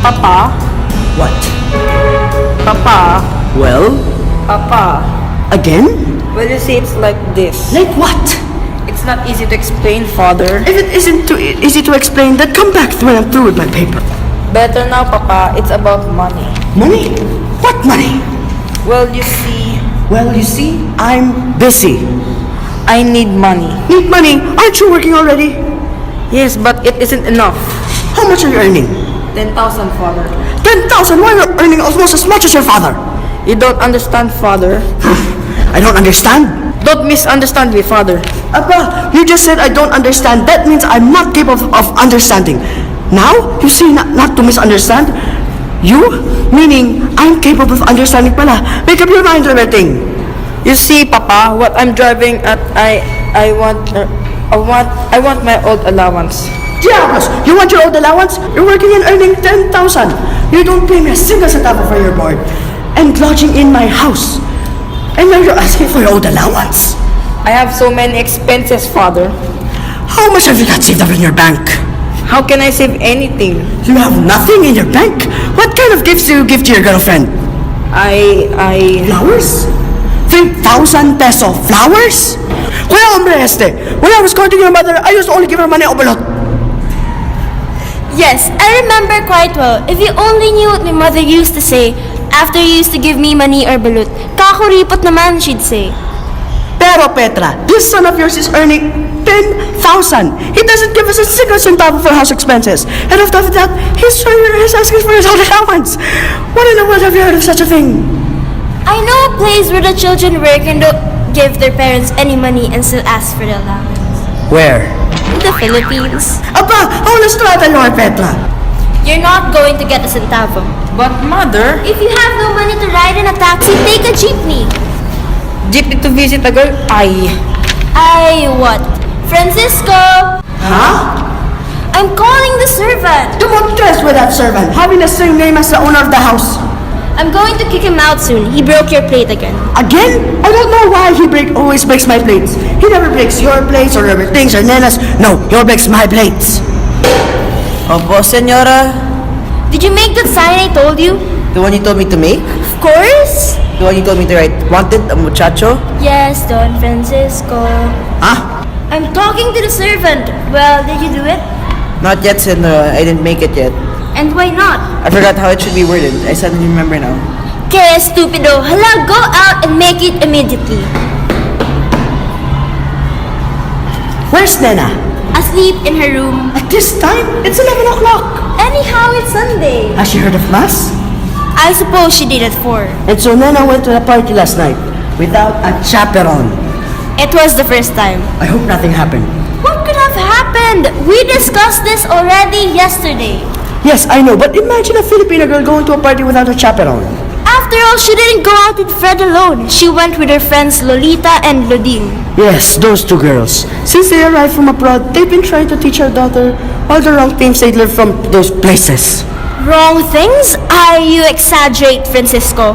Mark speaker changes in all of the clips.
Speaker 1: Papa?
Speaker 2: What?
Speaker 1: Papa?
Speaker 2: Well?
Speaker 1: Papa?
Speaker 2: Again?
Speaker 1: Well, you see, it's like this.
Speaker 2: Like what?
Speaker 1: It's not easy to explain, Father.
Speaker 2: If it isn't too easy to explain, then come back when I'm through with my paper.
Speaker 1: Better now, Papa. It's about money.
Speaker 2: Money? What money?
Speaker 1: Well, you see,
Speaker 2: Well, you see, I'm busy.
Speaker 1: I need money.
Speaker 2: Need money? Aren't you working already?
Speaker 1: Yes, but it isn't enough.
Speaker 2: How much are you earning?
Speaker 1: 10,000, Father.
Speaker 2: 10,000? Why are you earning almost as much as your father?
Speaker 1: You don't understand, Father.
Speaker 2: I don't understand.
Speaker 1: Don't misunderstand me, Father.
Speaker 2: Abba, you just said I don't understand. That means I'm not capable of understanding. Now, you see, not to misunderstand. You? Meaning, I'm capable of understanding pala. Make up your mind, everything.
Speaker 1: You see, Papa, what I'm driving at, I want my old allowance.
Speaker 2: Diablos! You want your old allowance? You're working and earning 10,000. You don't pay me a single centavo for your board. And lodging in my house. And now you're asking for your old allowance.
Speaker 1: I have so many expenses, Father.
Speaker 2: How much have you got saved up in your bank?
Speaker 1: How can I save anything?
Speaker 2: You have nothing in your bank? What kind of gifts do you give to your girlfriend?
Speaker 1: I...
Speaker 2: Flowers? 3,000 peso flowers? Kuya hombre este, when I was courting your mother, I used to only give her money obalot.
Speaker 3: Yes, I remember quite well. If you only knew what my mother used to say after you used to give me money or balut. Kakuripot naman, she'd say.
Speaker 2: Pero Petra, this son of yours is earning 10,000. He doesn't give us a single centavo for house expenses. And after that, he's asking for his own allowance. What in the world have you heard of such a thing?
Speaker 3: I know a place where the children work and don't give their parents any money and still ask for the allowance.
Speaker 2: Where?
Speaker 3: In the Philippines.
Speaker 2: Aba, honest trata nyo kay Petra.
Speaker 3: You're not going to get a centavo.
Speaker 1: But, Mother,
Speaker 3: If you have no money to ride in a taxi, take a jeepney.
Speaker 1: jeepney to visit a girl,
Speaker 3: I what? Francisco!
Speaker 2: Huh?
Speaker 3: I'm calling the servant.
Speaker 2: Do not trust with that servant, having the same name as the owner of the house.
Speaker 3: I'm going to kick him out soon. He broke your plate again.
Speaker 2: Again? I don't know why he always breaks my plates. He never breaks your plates or never things or nenas. No, he always breaks my plates.
Speaker 4: Opo, senora.
Speaker 3: Did you make that sign I told you?
Speaker 4: The one you told me to make?
Speaker 3: Of course.
Speaker 4: The one you told me to write, wanted a muchacho?
Speaker 3: Yes, Don Francisco.
Speaker 4: Huh?
Speaker 3: I'm talking to the servant. Well, did you do it?
Speaker 4: Not yet, senora. I didn't make it yet.
Speaker 3: And why not?
Speaker 4: I forgot how it should be worded. I suddenly remember now.
Speaker 3: Que stupido. Hala, go out and make it immediately.
Speaker 2: Where's Nena?
Speaker 3: Asleep in her room.
Speaker 2: At this time? It's 11 o'clock.
Speaker 3: Anyhow, it's Sunday.
Speaker 2: Has she heard of Mass?
Speaker 3: I suppose she did at 4.
Speaker 2: And so Nena went to the party last night without a chaperone.
Speaker 3: It was the first time.
Speaker 2: I hope nothing happened.
Speaker 3: What could have happened? We discussed this already yesterday.
Speaker 2: Yes, I know, but imagine a Filipino girl going to a party without a chaperone.
Speaker 3: After all, she didn't go out with Fred alone. She went with her friends Lolita and Lodin.
Speaker 2: Yes, those two girls. Since they arrived from abroad, they've been trying to teach our daughter all the wrong things they learned from those places.
Speaker 3: Wrong things? You exaggerate, Francisco.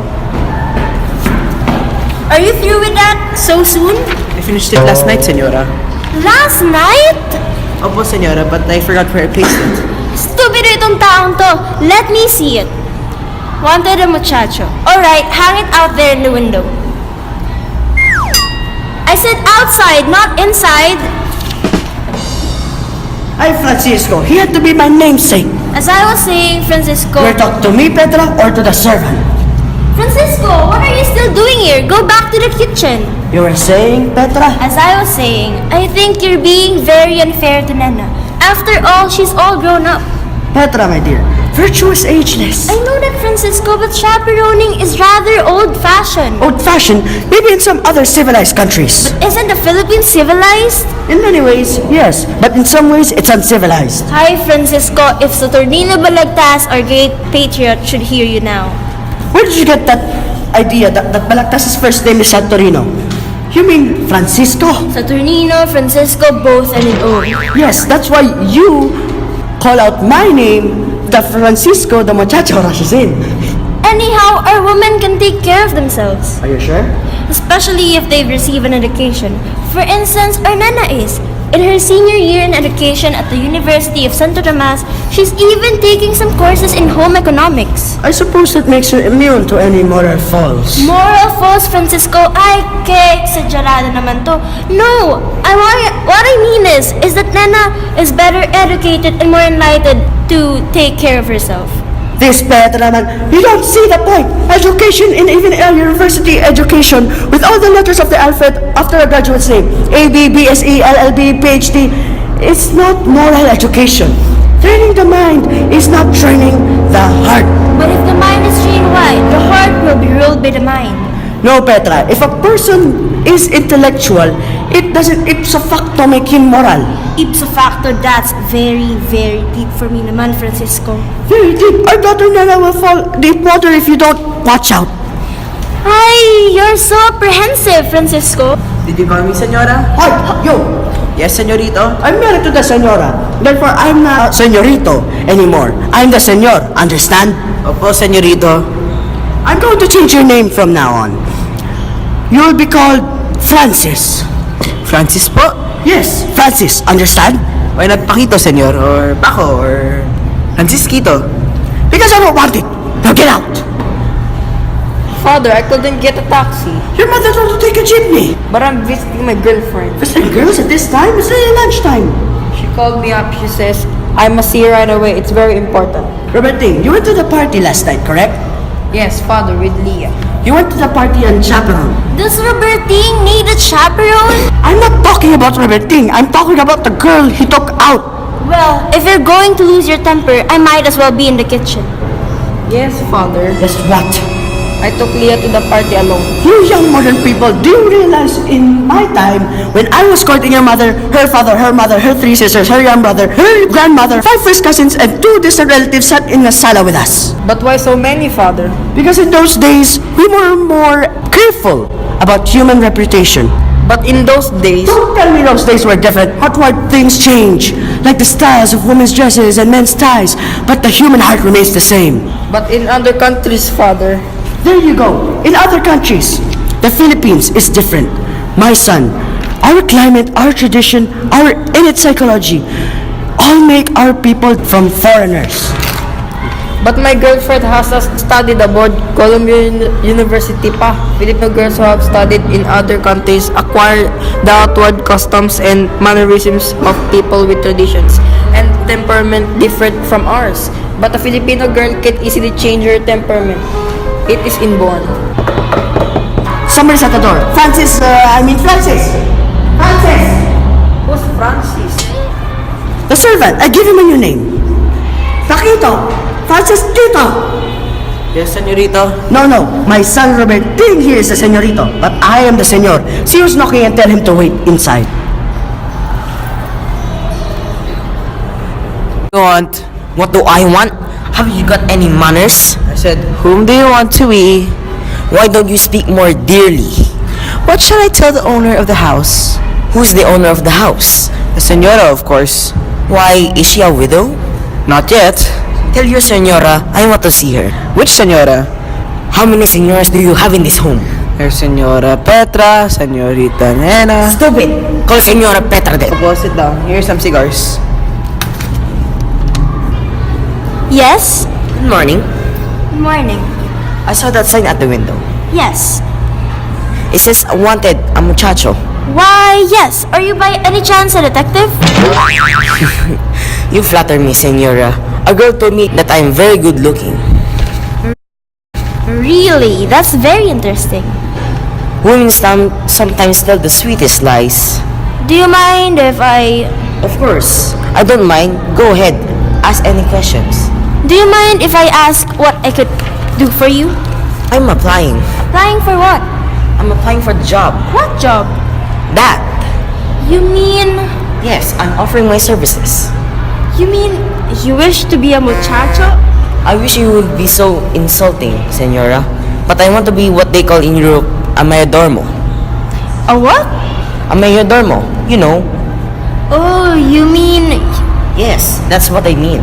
Speaker 3: Are you through with that so soon?
Speaker 4: I finished it last night, senora.
Speaker 3: Last night?
Speaker 4: Opo, senora, but I forgot where I placed it.
Speaker 3: Stupido itong taong to. Let me see it. Wanted a muchacho. Alright, hang it out there in the window. I said outside, not inside.
Speaker 2: Ay, Francisco, he had to be my namesake.
Speaker 3: As I was saying, Francisco.
Speaker 2: You're talking to me, Petra, or to the servant?
Speaker 3: Francisco, what are you still doing here? Go back to the kitchen.
Speaker 2: You were saying, Petra?
Speaker 3: As I was saying, I think you're being very unfair to Nana. After all, she's all grown up.
Speaker 2: Petra, my dear, virtue is ageless.
Speaker 3: I know that, Francisco, but chaperoning is rather old-fashioned.
Speaker 2: Old-fashioned, maybe in some other civilized countries.
Speaker 3: Isn't the Philippines civilized?
Speaker 2: In many ways, yes, but in some ways, it's uncivilized.
Speaker 3: Hi, Francisco. If Saturnino Balagtas, our great patriot, should hear you now.
Speaker 2: Where did you get that idea that Balagtas' first name is Santorino? You mean Francisco?
Speaker 3: Saturnino, Francisco, both are in O.
Speaker 2: Yes, that's why you call out my name, the Francisco, the muchacho rushes in.
Speaker 3: Anyhow, our women can take care of themselves.
Speaker 2: Are you sure?
Speaker 3: Especially if they've received an education. For instance, our Nana is. In her senior year in education at the University of Santo Tomas, she's even taking some courses in home economics.
Speaker 2: I suppose that makes her immune to any moral faults.
Speaker 3: Moral false, Francisco. Ay, kay, exagerado naman to. No! What I mean is that Nena is better educated and more enlightened to take care of herself.
Speaker 2: This Petra naman, you don't see the point. Education in even a university education with all the letters of the alphabet after a graduate's name. A, B, BSE, LLB, PhD. It's not moral education. Training the mind is not training the heart.
Speaker 3: But if the mind is trained wide, the heart will be ruled by the mind.
Speaker 2: No, Petra, if a person is intellectual, it doesn't ipso facto make him moral.
Speaker 3: Ipso facto, that's very, very deep for me naman, Francisco.
Speaker 2: Very deep. Our daughter Nana will fall deep water if you don't watch out.
Speaker 3: Ay, you're so apprehensive, Francisco.
Speaker 4: Did you call me senora?
Speaker 2: Hi, yo!
Speaker 4: Yes, senorito.
Speaker 2: I'm married to the senora. Therefore, I'm not senorito anymore. I'm the senor. Understand?
Speaker 4: Opo, senorito.
Speaker 2: I'm going to change your name from now on. You'll be called Francis.
Speaker 4: Francis po?
Speaker 2: Yes, Francis. Understand?
Speaker 4: Why not Paquito, senor? Or Paco? Or Francisquito?
Speaker 2: Because I don't want it. Now get out.
Speaker 1: Father, I couldn't get a taxi,
Speaker 2: Your mother told you to take a jeepney.
Speaker 1: but I'm visiting my girlfriend.
Speaker 2: Listen, girls, at this time, it's really lunchtime.
Speaker 1: She called me up. She says, I must see you right away. It's very important.
Speaker 2: Robertine, you went to the party last night, correct?
Speaker 1: Yes, Father, with Leah.
Speaker 2: You went to the party on chaperone.
Speaker 3: Does Robertine need a chaperone?
Speaker 2: I'm not talking about Robertine. I'm talking about the girl he took out.
Speaker 3: Well, if you're going to lose your temper, I might as well be in the kitchen.
Speaker 1: Yes, Father.
Speaker 2: Guess what?
Speaker 1: I took Leah to the party alone.
Speaker 2: You young modern people, do you realize in my time, when I was courting your mother, her father, her mother, her three sisters, her young brother, her grandmother, 5 first cousins, and 2 distant relatives sat in the sala with us?
Speaker 1: But why so many, Father?
Speaker 2: Because in those days, we were more careful about human reputation.
Speaker 1: But in those days,
Speaker 2: Don't tell me those days were different. Outward things change, like the styles of women's dresses and men's ties, but the human heart remains the same.
Speaker 1: but in other countries, Father,
Speaker 2: There you go. In other countries, the Philippines is different. My son, our climate, our tradition, our innate psychology, all make our people from foreigners.
Speaker 1: but my girlfriend has studied abroad, Columbia University pa. Filipino girls who have studied in other countries acquire the outward customs and mannerisms of people with traditions and temperament different from ours. But a Filipino girl can easily change her temperament. It is inborn.
Speaker 2: Somebody's at the door. Francis. Francis!
Speaker 1: Who's Francis?
Speaker 2: The servant. I give him a new name. Paquito. Francis Tito.
Speaker 4: Yes, senorito.
Speaker 2: No. My son Robertine here is the señorito, but I am the señor. See who's knocking and tell him to wait inside.
Speaker 4: You want?
Speaker 5: What do I want? Have you got any manners?
Speaker 4: I said, whom do you want to be?
Speaker 5: Why don't you speak more dearly?
Speaker 4: What shall I tell the owner of the house?
Speaker 5: Who's the owner of the house?
Speaker 4: The senora, of course.
Speaker 5: Why, is she a widow?
Speaker 4: Not yet.
Speaker 5: Tell your senora I want to see her.
Speaker 4: Which senora?
Speaker 5: How many senoras do you have in this home?
Speaker 4: There's Senora Petra, Senorita Nena.
Speaker 5: Stupid! Call Senora Petra then.
Speaker 4: Opo, sit down. Here's some cigars.
Speaker 3: Yes?
Speaker 5: Good morning.
Speaker 3: Good morning.
Speaker 5: I saw that sign at the window.
Speaker 3: Yes.
Speaker 5: It says, wanted, a muchacho.
Speaker 3: Why, yes. Are you by any chance a detective?
Speaker 5: You flatter me, senora. A girl told me that I am very good looking.
Speaker 3: Really? That's very interesting.
Speaker 5: Women sometimes tell the sweetest lies.
Speaker 3: Do you mind if I...
Speaker 5: Of course. I don't mind. Go ahead. Ask any questions.
Speaker 3: Do you mind if I ask what I could do for you?
Speaker 5: I'm applying.
Speaker 3: Applying for what?
Speaker 5: I'm applying for the job.
Speaker 3: What job?
Speaker 5: That.
Speaker 3: You mean...
Speaker 5: Yes, I'm offering my services.
Speaker 3: You mean you wish to be a muchacho?
Speaker 5: I wish you would be so insulting, senora. But I want to be what they call in Europe a mayordomo.
Speaker 3: A what?
Speaker 5: A mayordomo, you know.
Speaker 3: Oh, you mean...
Speaker 5: Yes, that's what I mean.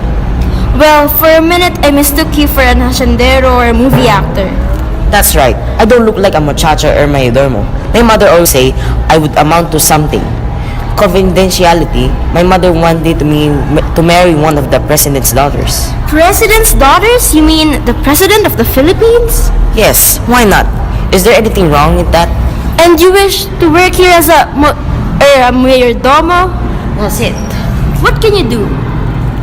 Speaker 3: Well, for a minute I mistook you for an haciendero or a movie actor.
Speaker 5: That's right. I don't look like a muchacho or mayordomo. My mother always say I would amount to something. confidentiality, my mother wanted me to marry one of the president's daughters.
Speaker 3: President's daughters? You mean the president of the Philippines?
Speaker 5: Yes, why not? Is there anything wrong with that?
Speaker 3: And you wish to work here as a mayordomo?
Speaker 5: That's it.
Speaker 3: What can you do?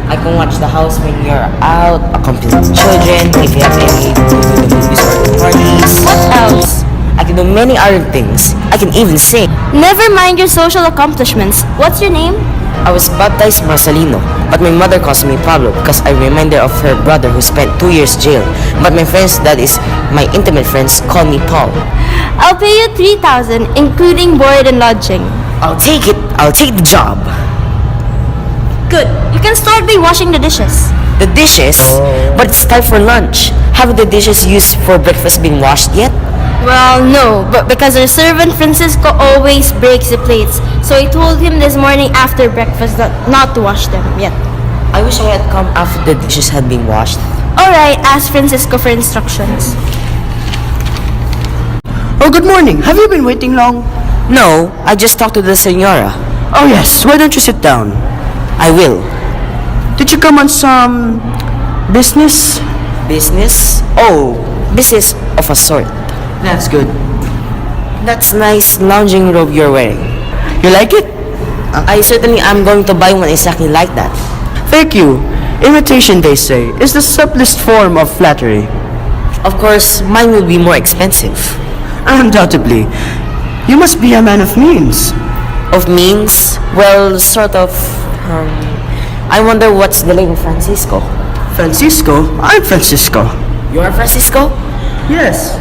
Speaker 5: I can watch the house when you're out, accompany the children, if you have any to do the movies or the parties.
Speaker 3: What else?
Speaker 5: I can do many other things. I can even sing.
Speaker 3: Never mind your social accomplishments. What's your name?
Speaker 5: I was baptized Marcelino, but my mother calls me Pablo because I'm a reminder of her brother who spent 2 years jail. But my friends, that is, my intimate friends, call me Paul.
Speaker 3: I'll pay you 3,000, including board and lodging.
Speaker 5: I'll take it. I'll take the job.
Speaker 3: Good. You can start by washing the dishes.
Speaker 5: The dishes? But it's time for lunch. Haven't the dishes used for breakfast been washed yet?
Speaker 3: Well, no, but because our servant Francisco always breaks the plates, so I told him this morning after breakfast not to wash them yet.
Speaker 5: I wish I had come after the dishes had been washed.
Speaker 3: Alright, ask Francisco for instructions.
Speaker 2: Oh, good morning. Have you been waiting long?
Speaker 5: No, I just talked to the senora.
Speaker 2: Oh, yes. Why don't you sit down?
Speaker 5: I will.
Speaker 2: Did you come on some business?
Speaker 5: Business? Oh, business of a sort.
Speaker 2: That's good.
Speaker 5: That's nice lounging robe you're wearing.
Speaker 2: You like it?
Speaker 5: I certainly am going to buy one exactly like that.
Speaker 2: Thank you. Imitation, they say, is the subtlest form of flattery.
Speaker 5: Of course, mine will be more expensive.
Speaker 2: Undoubtedly. You must be a man of means.
Speaker 5: Of means? Well, sort of. I wonder what's the name of Francisco.
Speaker 2: Francisco? I'm Francisco.
Speaker 5: You're Francisco?
Speaker 2: Yes.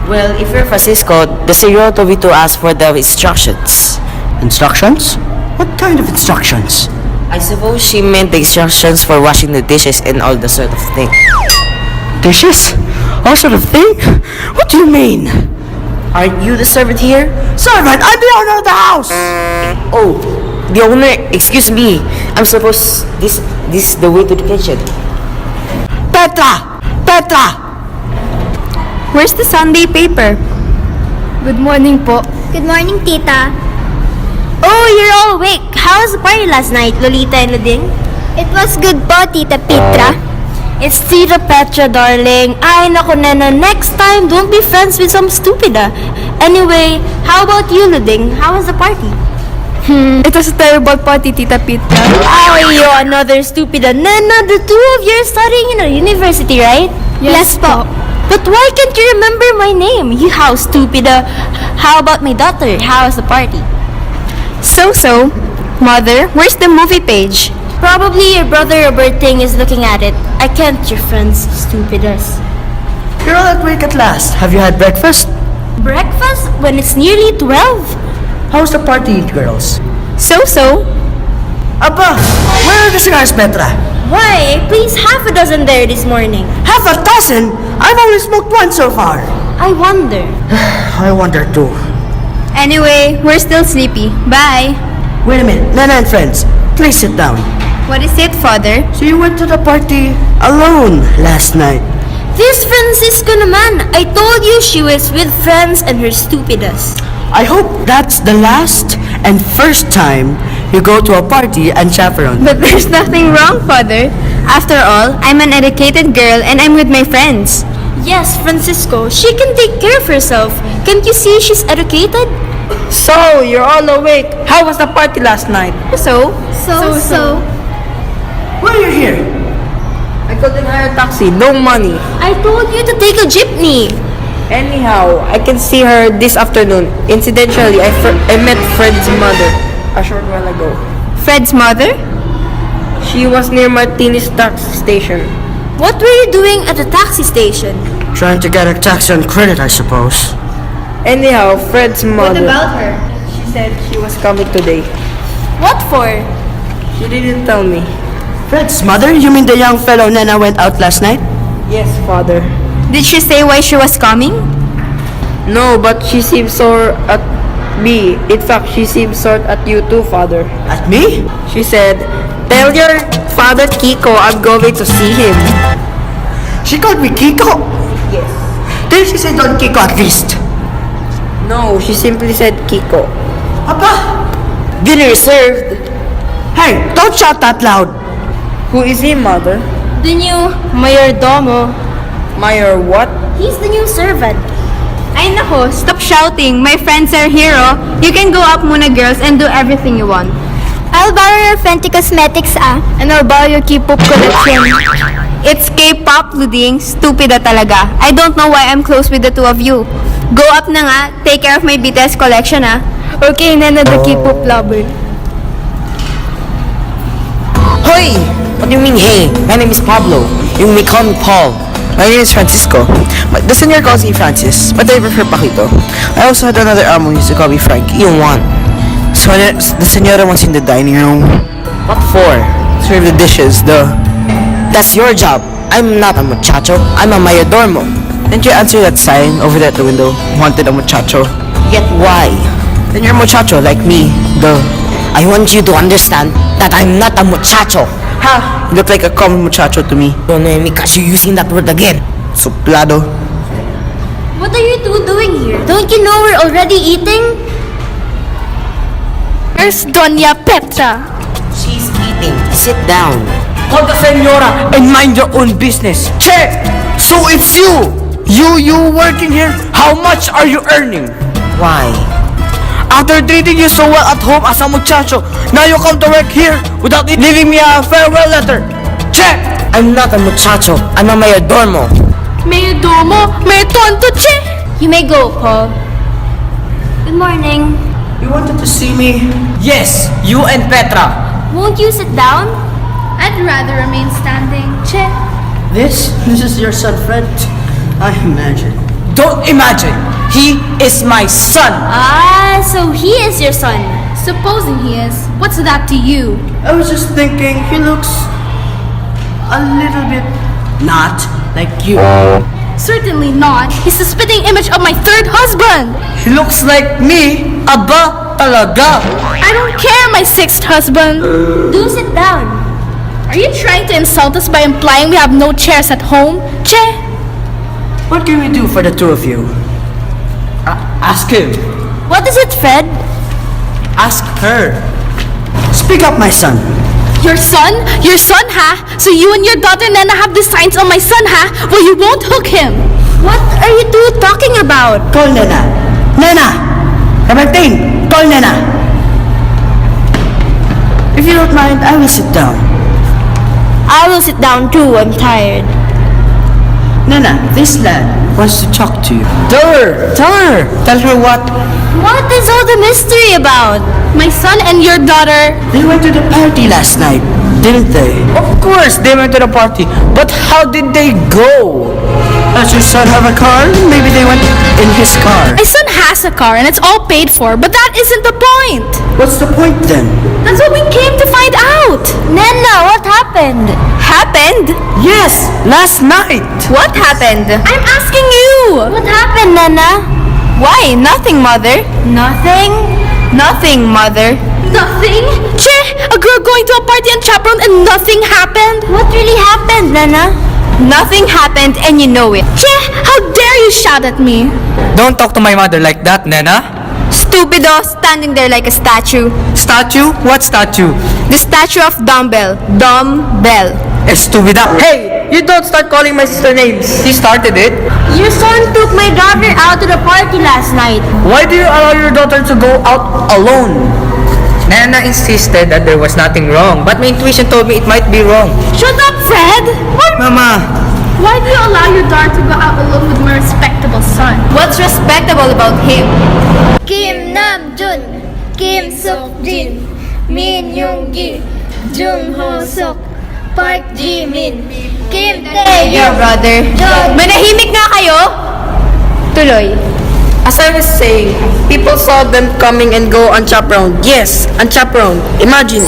Speaker 5: Well, if you're Francisco, the senora told me to ask for the instructions.
Speaker 2: Instructions? What kind of instructions?
Speaker 5: I suppose she meant the instructions for washing the dishes and all the sort of thing.
Speaker 2: Dishes? All sort of thing? What do you mean?
Speaker 5: Aren't you the servant here?
Speaker 2: Servant, I'm the owner of the house!
Speaker 5: Oh, the owner, excuse me. I'm supposed this is the way to the kitchen.
Speaker 2: Petra! Petra!
Speaker 3: Where's the Sunday paper? Good morning po.
Speaker 6: Good morning, Tita.
Speaker 3: Oh, you're all awake. How was the party last night, Lolita and Luding?
Speaker 6: It was good po, Tita Petra.
Speaker 3: It's Tita Petra, darling. Ay, naku, Nena. Next time, don't be friends with some stupida. Anyway, how about you, Luding? How was the party?
Speaker 7: It was a terrible party, Tita Petra.
Speaker 3: Ay, you another stupida. Nena, the two of you are studying in a university, right?
Speaker 6: Yes po.
Speaker 3: But why can't you remember my name? You how stupida. How about my daughter? How was the party?
Speaker 7: So, Mother, where's the movie page?
Speaker 3: Probably your brother Roberting is looking at it. I can't, your friends, stupidas.
Speaker 2: You're all awake at last. Have you had breakfast?
Speaker 3: Breakfast when it's nearly 12?
Speaker 2: How's the party, girls?
Speaker 7: So,
Speaker 2: Abba, where are the cigars, Petra?
Speaker 3: Why? Please half a dozen there this morning.
Speaker 2: Half a dozen? I've only smoked one so far.
Speaker 3: I wonder.
Speaker 2: I wonder too.
Speaker 7: anyway, we're still sleepy. Bye.
Speaker 2: Wait a minute, Nana and friends, please sit down.
Speaker 7: What is it, Father?
Speaker 2: So you went to the party alone last night.
Speaker 3: This Francisco naman, I told you she was with friends and her stupidas.
Speaker 2: I hope that's the last and first time you go to a party and chaperone.
Speaker 7: But there's nothing wrong, Father. After all, I'm an educated girl and I'm with my friends.
Speaker 3: Yes, Francisco, she can take care of herself. Can't you see she's educated?
Speaker 1: So, you're all awake. How was the party last night?
Speaker 7: So,
Speaker 2: Why are you here?
Speaker 1: I couldn't hire a taxi. No money.
Speaker 3: I told you to take a jeepney.
Speaker 1: Anyhow, I can see her this afternoon. Incidentally, I met Fred's mother a short while ago.
Speaker 7: Fred's mother?
Speaker 1: She was near Martinez taxi station.
Speaker 3: What were you doing at the taxi station?
Speaker 2: Trying to get a taxi on credit, I suppose.
Speaker 1: Anyhow, Fred's mother.
Speaker 7: her?
Speaker 1: She said she was coming today.
Speaker 3: What for?
Speaker 1: She didn't tell me.
Speaker 2: Fred's mother? You mean the young fellow Nana went out last night?
Speaker 1: Yes, father.
Speaker 7: Did she say why she was coming?
Speaker 1: No, but she seems sore at me. In fact, she seems sore at you too, father.
Speaker 2: At me?
Speaker 1: She said, "Tell your father Kiko I'm going to see him."
Speaker 2: She called me Kiko?
Speaker 1: Yes.
Speaker 2: Didn't she say Don Kiko at least?
Speaker 1: No, she simply said Kiko.
Speaker 2: Papa,
Speaker 5: Dinner is served.
Speaker 2: Hey, don't shout that loud.
Speaker 1: Who is he, mother?
Speaker 3: The new
Speaker 7: Mayordomo.
Speaker 1: Mayor what?
Speaker 3: He's the new servant.
Speaker 7: Ay nako, stop shouting. My friends are here, oh. You can go up muna, girls, and do everything you want.
Speaker 6: I'll borrow your Fenty Cosmetics, ah.
Speaker 7: And I'll borrow your K-pop collection. It's K-pop, Luding. Stupid na talaga. I don't know why I'm close with the two of you. Go up na nga. Take care of my BTS collection, ah. Okay, Nana, the K-pop lover.
Speaker 5: Hoy! What do you mean, hey? My name is Pablo. You may call me Paul.
Speaker 4: My name is Francisco. The senor calls me Francis, but I prefer Paquito. I also had another amo who used to call me Frankie.
Speaker 5: You want?
Speaker 4: So the senora wants in the dining room.
Speaker 5: What for?
Speaker 4: Serve the dishes,
Speaker 5: That's your job. I'm not a muchacho. I'm a mayordomo.
Speaker 4: Didn't you answer that sign over there at the window? Wanted a muchacho.
Speaker 5: Yet why?
Speaker 4: Then you're a muchacho like me,
Speaker 5: I want you to understand that I'm not a muchacho.
Speaker 4: Ha! You look like a common muchacho to me.
Speaker 5: Don't know me because you're using that word again.
Speaker 4: Suplado.
Speaker 3: What are you two doing here? Don't you know we're already eating?
Speaker 6: Where's Doña Petra?
Speaker 5: She's eating. Sit down.
Speaker 2: Call the senora and mind your own business. Check! So it's you! You working here? How much are you earning?
Speaker 5: Why?
Speaker 2: After treating you so well at home as a muchacho, now you come to work here without leaving me a farewell letter. Check!
Speaker 5: I'm not a muchacho. I'm a mayordomo.
Speaker 6: Mayordomo? May tonto, che!
Speaker 3: You may go, Paul. Good morning.
Speaker 2: You wanted to see me? Yes, you and Petra.
Speaker 3: Won't you sit down?
Speaker 6: I'd rather remain standing, che.
Speaker 2: This is your son, Fred. I imagine. Don't imagine. He is my son.
Speaker 3: Ah, so he is your son.
Speaker 6: Supposing he is, what's that to you?
Speaker 2: I was just thinking he looks a little bit not like you.
Speaker 6: Certainly not. He's the spitting image of my third husband.
Speaker 2: He looks like me. Aba talaga.
Speaker 6: I don't care, my sixth husband.
Speaker 3: Do sit down.
Speaker 6: Are you trying to insult us by implying we have no chairs at home? Che!
Speaker 2: What can we do for the two of you? Ask him.
Speaker 3: What is it, Fred?
Speaker 2: Ask her. Speak up, my son.
Speaker 6: Your son? Your son, ha? So you and your daughter Nana have designs on my son, ha? Well, you won't hook him.
Speaker 3: What are you two talking about?
Speaker 2: Call Nena. Nena! Robertine, call Nena. If you don't mind, I will sit down.
Speaker 3: I will sit down too. I'm tired.
Speaker 2: Nena, this lad wants to talk to you. Tell her. Tell her what?
Speaker 3: What is all the mystery about?
Speaker 6: My son and your daughter.
Speaker 2: They went to the party last night, didn't they? Of course, they went to the party. But how did they go? Does your son have a car? Maybe they went in his car.
Speaker 6: My son has a car and it's all paid for, but that isn't the point.
Speaker 2: What's the point then?
Speaker 6: That's what we came to find out.
Speaker 3: Nana, what happened?
Speaker 7: Happened?
Speaker 2: Yes, last night.
Speaker 7: What happened?
Speaker 6: I'm asking you.
Speaker 3: What happened, Nana?
Speaker 7: Why? Nothing, mother.
Speaker 3: Nothing.
Speaker 7: Nothing, mother.
Speaker 6: Nothing? Che, a girl going to a party and chaperone and nothing happened?
Speaker 3: What really happened, Nana?
Speaker 7: Nothing happened and you know it.
Speaker 6: Che, how dare you shout at me?
Speaker 2: Don't talk to my mother like that, Nena.
Speaker 7: Stupido, standing there like a statue.
Speaker 2: Statue? What statue?
Speaker 7: The statue of Dumbbell. Dumbbell.
Speaker 2: Estúpida.
Speaker 1: Hey, you don't start calling my sister names.
Speaker 2: He started it.
Speaker 3: Your son took my daughter out to the party last night.
Speaker 2: Why do you allow your daughter to go out alone?
Speaker 1: Nana insisted that there was nothing wrong, but my intuition told me it might be wrong.
Speaker 6: Shut up, Fred.
Speaker 2: Mama.
Speaker 6: Why do you allow your daughter to go out alone with my respectable son?
Speaker 7: What's respectable about him?
Speaker 6: Kim Namjoon, Kim Seokjin, Min Yoongi, Jung Ho Suk, Park Ji Min, Kim Tae
Speaker 7: Your brother. Manahimik nga kayo! Tuloy.
Speaker 1: As I was saying, people saw them coming and go unchaperoned. Yes, unchaperoned. Imagine,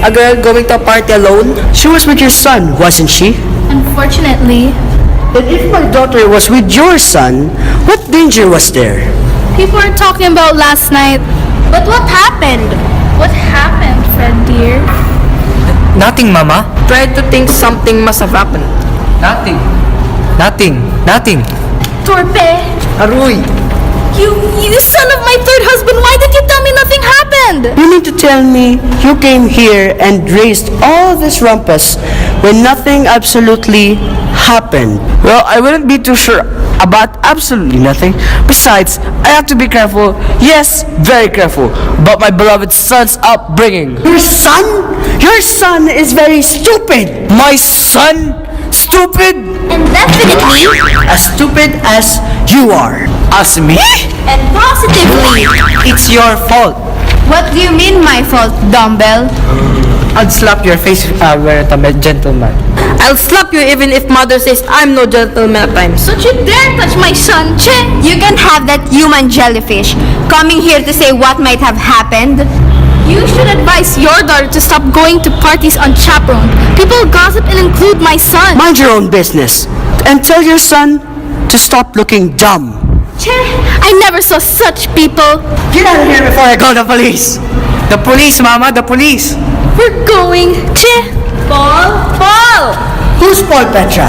Speaker 1: a girl going to a party alone.
Speaker 2: She was with your son, wasn't she?
Speaker 6: Unfortunately,
Speaker 2: And if my daughter was with your son, what danger was there?
Speaker 6: people are talking about last night.
Speaker 3: But what happened?
Speaker 6: What happened, Fred dear?
Speaker 2: Nothing, Mama.
Speaker 1: Try to think something must have happened.
Speaker 2: Nothing.
Speaker 6: Torpe,
Speaker 2: Aruy.
Speaker 6: You son of my third husband, why did you tell me nothing happened?
Speaker 2: You mean to tell me you came here and raised all this rumpus when nothing absolutely happened?
Speaker 4: Well, I wouldn't be too sure about absolutely nothing. Besides, I have to be careful, yes, very careful, about my beloved son's upbringing.
Speaker 2: Your son? Your son is very stupid.
Speaker 4: My son? Stupid?
Speaker 3: And definitely,
Speaker 2: As stupid as you are.
Speaker 4: As me?
Speaker 3: and positively,
Speaker 4: It's your fault.
Speaker 7: What do you mean my fault, dumbbell?
Speaker 4: I'd slap your face where I'm a gentleman.
Speaker 1: I'll slap you even if mother says I'm no gentleman at times.
Speaker 6: Don't you dare touch my son, Che!
Speaker 7: You can have that human jellyfish coming here to say what might have happened.
Speaker 6: You should advise your daughter to stop going to parties unchaperoned. People gossip and include my son.
Speaker 2: Mind your own business. And tell your son to stop looking dumb.
Speaker 6: Che, I never saw such people.
Speaker 2: Get out of here before I call the police.
Speaker 4: The police, Mama, the police.
Speaker 6: We're going, Che.
Speaker 3: Paul!
Speaker 2: Who's Paul, Petra?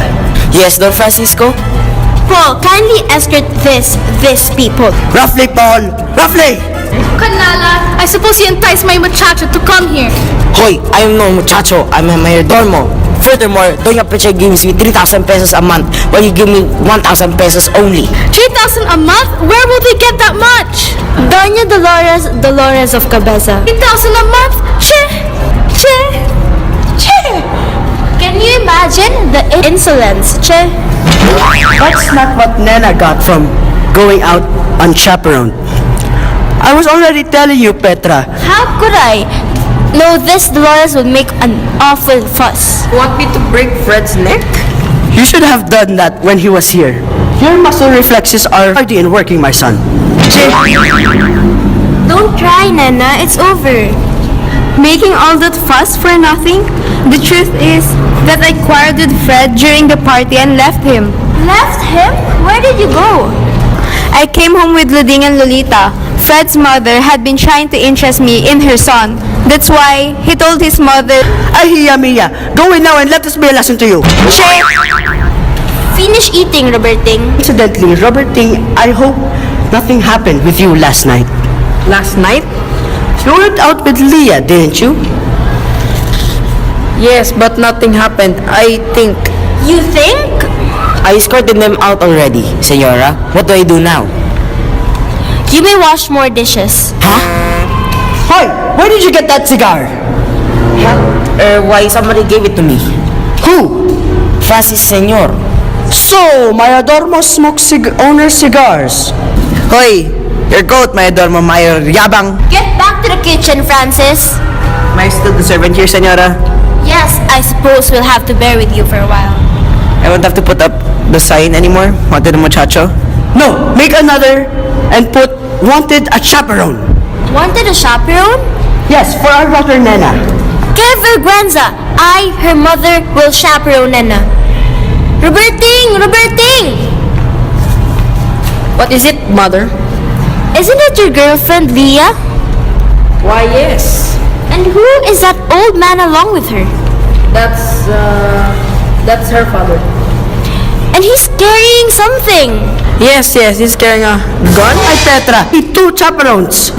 Speaker 5: Yes, Don Francisco?
Speaker 3: Paul, kindly escort this people.
Speaker 2: Roughly, Paul. Roughly!
Speaker 6: Kanala, I suppose you enticed my muchacho to come here.
Speaker 5: Hoy, I am no muchacho, I'm a mayordomo. Furthermore, Doña Pecha gives me 3,000 pesos a month, while you give me 1,000 pesos only.
Speaker 6: 3,000 a month? Where will they get that much?
Speaker 3: Doña Dolores of Cabeza.
Speaker 6: 3,000 a month? Che!
Speaker 3: Can you imagine the insolence, Che?
Speaker 2: That's not what Nena got from going out unchaperoned. I was already telling you, Petra.
Speaker 3: How could I? No, this Dolores would make an awful fuss.
Speaker 1: Want me to break Fred's neck?
Speaker 2: You should have done that when he was here. Your muscle reflexes are already in working, my son.
Speaker 3: Don't try, Nana. It's over.
Speaker 7: Making all that fuss for nothing? The truth is that I quarreled with Fred during the party and left him.
Speaker 3: Left him? Where did you go?
Speaker 7: I came home with Luding and Lolita. Fred's mother had been trying to interest me in her son. That's why he told his mother,
Speaker 2: Ahiya Mia, go in now and let this be a lesson to you.
Speaker 3: Finish eating, Roberting.
Speaker 2: Incidentally, Roberting, I hope nothing happened with you last night.
Speaker 1: Last night?
Speaker 2: You went out with Leah, didn't you?
Speaker 1: Yes, but nothing happened. I think.
Speaker 3: You think?
Speaker 5: I escorted them out already, Senora. What do I do now?
Speaker 3: You may wash more dishes.
Speaker 2: Hoy, where did you get that cigar?
Speaker 5: Why somebody gave it to me?
Speaker 2: Who?
Speaker 5: Francis, Senor.
Speaker 2: So, Mayadormo smokes owner cigars.
Speaker 4: Hoy, your goat, my adormo, mayor yabang.
Speaker 3: Get back to the kitchen, Francis.
Speaker 4: Am I still the servant here, Senora?
Speaker 3: Yes, I suppose we'll have to bear with you for a while.
Speaker 4: I won't have to put up the sign anymore. Wanted a muchacho.
Speaker 2: No, make another and put wanted a chaperone.
Speaker 3: Wanted a chaperone?
Speaker 2: Yes, for our daughter Nena.
Speaker 3: Que vergüenza! I, her mother, will chaperone Nena. Roberting!
Speaker 1: What is it, mother?
Speaker 3: Isn't it your girlfriend, Leah?
Speaker 1: Why, yes.
Speaker 3: And who is that old man along with her?
Speaker 1: That's her father.
Speaker 3: And he's carrying something.
Speaker 1: Yes, he's carrying a gun.
Speaker 2: Ay, Petra, he two chaperones.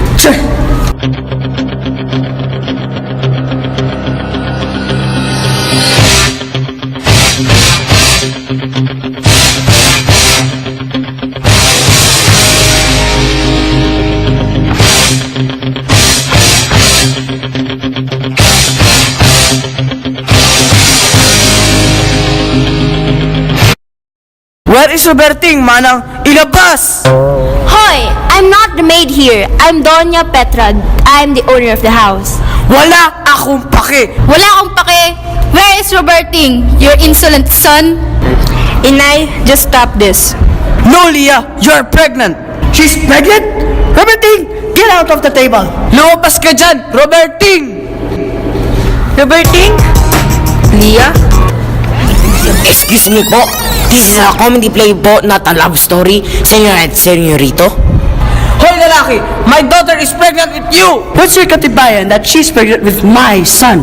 Speaker 4: Where is Roberting, manang? Ilabas!
Speaker 3: Hoy, I'm not the maid here. I'm Doña Petra. I'm the owner of the house.
Speaker 4: Wala akong pake!
Speaker 6: Wala akong pake. Where is Roberting, your insolent son?
Speaker 7: Inay, just stop this.
Speaker 4: No, Leah! You're pregnant!
Speaker 2: She's pregnant? Roberting, get out of the table.
Speaker 4: Lumabas ka dyan! Roberting!
Speaker 1: Roberting? Leah?
Speaker 5: Excuse me po. This is a comedy play po, not a love story, Senor and Senorito.
Speaker 4: Hoy, lalaki! My daughter is pregnant with you!
Speaker 2: What's your katibayan that she's pregnant with my son?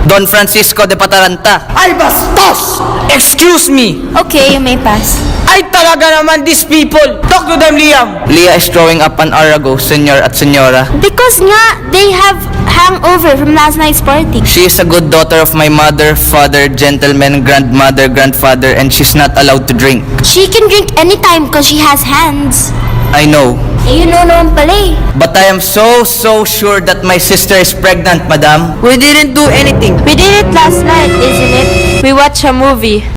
Speaker 4: Don Francisco de Pataranta.
Speaker 2: Ay, bastos!
Speaker 4: Excuse me!
Speaker 3: Okay, you may pass.
Speaker 4: Ay, talaga! talaga naman these people. Talk to them, Liam. Leah is throwing up an hour ago, senyor at senyora.
Speaker 3: Because nga, they have hangover from last night's party.
Speaker 4: She is a good daughter of my mother, father, gentleman, grandmother, grandfather, and she's not allowed to drink.
Speaker 3: She can drink anytime because she has hands.
Speaker 4: I know.
Speaker 3: Eh, you know naman pala eh.
Speaker 4: But I am so sure that my sister is pregnant, madam.
Speaker 1: We didn't do anything.
Speaker 7: We did it last night, isn't it? We watched a movie.